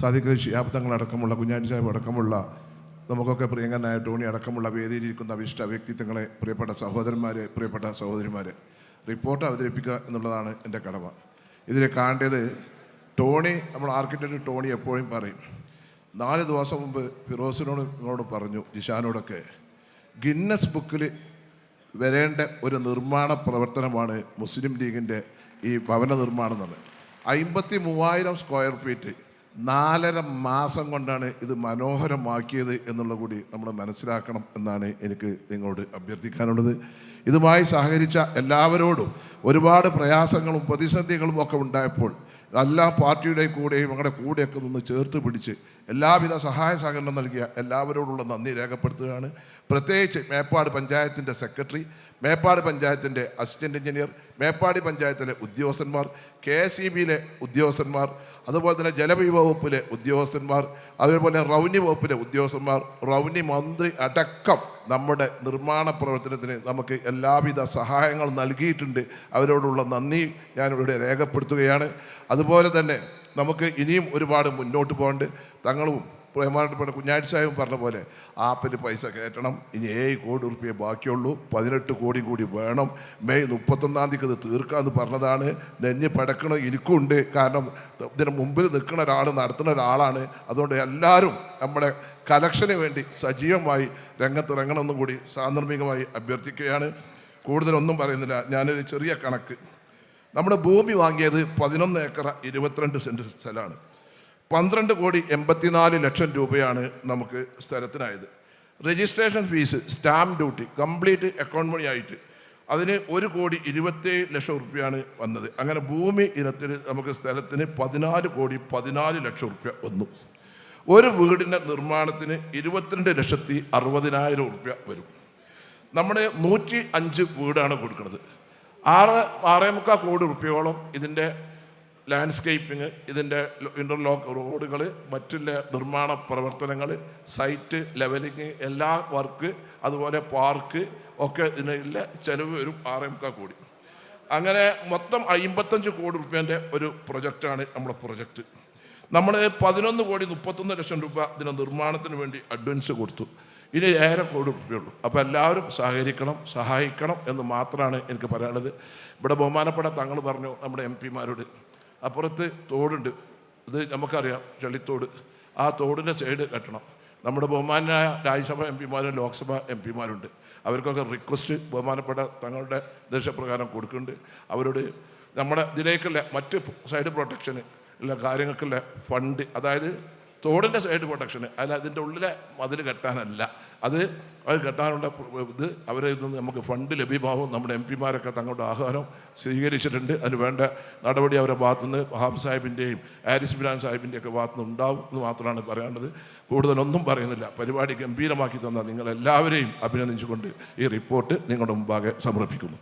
സാദിഖ് ശിഹാബ് തങ്ങളടക്കമുള്ള കുഞ്ഞാലി സാഹിബ് അടക്കമുള്ള നമുക്കൊക്കെ പ്രിയങ്കരനായ ടോണി അടക്കമുള്ള വേദിയിലിരിക്കുന്ന വിശിഷ്ട വ്യക്തിത്വങ്ങളെ, പ്രിയപ്പെട്ട സഹോദരന്മാരെ, പ്രിയപ്പെട്ട സഹോദരിമാരെ, റിപ്പോർട്ട് അവതരിപ്പിക്കുക എന്നുള്ളതാണ് എൻ്റെ കടമ. ഇതിൽ കാണേണ്ടത് ടോണി, നമ്മൾ ആർക്കിടെക്ട് ടോണി എപ്പോഴും പറയും, 4 ദിവസം മുമ്പ് ഫിറോസിനോട് പറഞ്ഞു, ജിഷാനോടൊക്കെ, ഗിന്നസ് ബുക്കിൽ വരേണ്ട ഒരു നിർമ്മാണ പ്രവർത്തനമാണ് മുസ്ലിം ലീഗിൻ്റെ ഈ ഭവന നിർമ്മാണം എന്നത്. 53,000 സ്ക്വയർ ഫീറ്റ് 4.5 മാസം കൊണ്ടാണ് ഇത് മനോഹരമാക്കിയത് എന്നുള്ള കൂടി നമ്മൾ മനസ്സിലാക്കണം എന്നാണ് എനിക്ക് നിങ്ങളോട് അഭ്യർത്ഥിക്കാനുള്ളത്. ഇതുമായി സഹകരിച്ച എല്ലാവരോടും ഒരുപാട് പ്രയാസങ്ങളും പ്രതിസന്ധികളും ഒക്കെ ഉണ്ടായപ്പോൾ എല്ലാ പാർട്ടിയുടെ കൂടെയും ഞങ്ങളുടെ കൂടെയൊക്കെ നിന്ന് ചേർത്ത് പിടിച്ച് എല്ലാവിധ സഹായ സഹകരണം നൽകിയ എല്ലാവരോടുള്ള നന്ദി രേഖപ്പെടുത്തുകയാണ്. പ്രത്യേകിച്ച് മേപ്പാട് പഞ്ചായത്തിൻ്റെ സെക്രട്ടറി, മേപ്പാട് പഞ്ചായത്തിൻ്റെ അസിസ്റ്റൻ്റ് എഞ്ചിനീയർ, മേപ്പാടി പഞ്ചായത്തിലെ ഉദ്യോഗസ്ഥന്മാർ, KSEBിയിലെ ഉദ്യോഗസ്ഥന്മാർ, അതുപോലെ തന്നെ ജലവിഭവ വകുപ്പിലെ ഉദ്യോഗസ്ഥന്മാർ, അതേപോലെ റവന്യൂ വകുപ്പിലെ ഉദ്യോഗസ്ഥന്മാർ, റവന്യൂ മന്ത്രി അടക്കം നമ്മുടെ നിർമ്മാണ പ്രവർത്തനത്തിന് നമുക്ക് എല്ലാവിധ സഹായങ്ങളും നൽകിയിട്ടുണ്ട്. അവരോടുള്ള നന്ദി ഞാനിവിടെ രേഖപ്പെടുത്തുകയാണ്. അതുപോലെ തന്നെ നമുക്ക് ഇനിയും ഒരുപാട് മുന്നോട്ട് പോകേണ്ട. തങ്ങളും പ്രേമാനപ്പെട്ട കുഞ്ഞാലി സാഹിബും പറഞ്ഞ പോലെ ആപ്പിൽ പൈസ കയറ്റണം. ഇനി 7 കോടി റുപ്യ ബാക്കിയുള്ളൂ, 18 കോടി കൂടി വേണം. മെയ് 31-ാം തീയതി ഇത് തീർക്കാമെന്ന് പറഞ്ഞതാണ്. നെഞ്ഞ് പടക്കണം എനിക്കുണ്ട്. കാരണം ഇതിന് മുമ്പിൽ നിൽക്കുന്ന ഒരാൾ, നടത്തുന്ന ഒരാളാണ്. അതുകൊണ്ട് എല്ലാവരും നമ്മുടെ കലക്ഷന് വേണ്ടി സജീവമായി രംഗത്തിറങ്ങണമെന്നും കൂടി സാന്ദർഭികമായി അഭ്യർത്ഥിക്കുകയാണ്. കൂടുതലൊന്നും പറയുന്നില്ല. ഞാനൊരു ചെറിയ കണക്ക്, നമ്മുടെ ഭൂമി വാങ്ങിയത് 11 ഏക്കർ 22 സെൻറ്റ് സ്ഥലമാണ്. 12,84,00,000 രൂപയാണ് നമുക്ക് സ്ഥലത്തിനായത്. Registration fees, stamp duty, complete account money ആയിട്ട് അതിന് 1,27,00,000 രൂപയാണ് വന്നത്. അങ്ങനെ ഭൂമി ഇനത്തിൽ നമുക്ക് സ്ഥലത്തിന് 14,14,00,000 രൂപ വന്നു. ഒരു വീടിൻ്റെ നിർമ്മാണത്തിന് 22,60,60,000 രൂപ വരും. നമ്മുടെ 105 വീടാണ് കൊടുക്കുന്നത്. 6.25 കോടി രൂപയോളം ഇതിൻ്റെ ലാൻഡ്സ്കേപ്പിങ്, ഇതിൻ്റെ ഇൻ്റർലോക്ക് റോഡുകൾ, മറ്റുള്ള നിർമ്മാണ പ്രവർത്തനങ്ങൾ, സൈറ്റ് ലെവലിങ്, എല്ലാ വർക്ക്, അതുപോലെ പാർക്ക് ഒക്കെ ഇതിനുള്ള ചിലവ് വരും 6.25 കോടി. അങ്ങനെ മൊത്തം 55 കോടി രൂപേൻ്റെ ഒരു പ്രൊജക്റ്റാണ് നമ്മുടെ പ്രൊജക്റ്റ്. നമ്മൾ 11,31,00,000 രൂപ ഇതിൻ്റെ നിർമ്മാണത്തിന് വേണ്ടി അഡ്വാൻസ് കൊടുത്തു. ഇനി 7 കോടി രൂപയുള്ളൂ. അപ്പോൾ എല്ലാവരും സഹകരിക്കണം, സഹായിക്കണം എന്ന് മാത്രമാണ് എനിക്ക് പറയാനുള്ളത്. ഇവിടെ ബഹുമാനപ്പെട്ട തങ്ങൾ പറഞ്ഞു നമ്മുടെ MP-മാരോട്, അപ്പുറത്ത് തോടുണ്ട്, ഇത് നമുക്കറിയാം, ചെളിത്തോട്. ആ തോടിൻ്റെ സൈഡ് കെട്ടണം. നമ്മുടെ ബഹുമാനായ രാജ്യസഭ MP-മാരും ലോക്സഭ MP-മാരുണ്ട്. അവർക്കൊക്കെ റിക്വസ്റ്റ് ബഹുമാനപ്പെട്ട തങ്ങളുടെ നിർദ്ദേശപ്രകാരം കൊടുക്കുന്നുണ്ട്. അവരോട് നമ്മുടെ ഇതിലേക്കുള്ള മറ്റ് സൈഡ് പ്രൊട്ടക്ഷന് ഉള്ള കാര്യങ്ങൾക്കുള്ള ഫണ്ട്, അതായത് തോടിൻ്റെ സൈഡ് പ്രൊട്ടക്ഷന്, അല്ല ഇതിൻ്റെ ഉള്ളിലെ മതിൽ കെട്ടാനല്ല, അത് കെട്ടാനുള്ള ഇത് അവരിൽ നിന്ന് നമുക്ക് ഫണ്ട് ലഭ്യമാവും. നമ്മുടെ MP-മാരൊക്കെ തങ്ങളുടെ ആഹ്വാനം സ്വീകരിച്ചിട്ടുണ്ട്. അതിന് വേണ്ട നടപടി അവരുടെ ഭാഗത്തുനിന്ന് വഹാബ് സാഹിബിൻ്റെയും ആരിസ് ബിലാൻ സാഹിബിൻ്റെയൊക്കെ ഭാഗത്തുനിന്ന് ഉണ്ടാവും എന്ന് മാത്രമാണ് പറയാനുള്ളത്. കൂടുതലൊന്നും പറയുന്നില്ല. പരിപാടി ഗംഭീരമാക്കി തന്ന നിങ്ങളെല്ലാവരെയും അഭിനന്ദിച്ചുകൊണ്ട് ഈ റിപ്പോർട്ട് നിങ്ങളുടെ മുമ്പാകെ സമർപ്പിക്കുന്നു.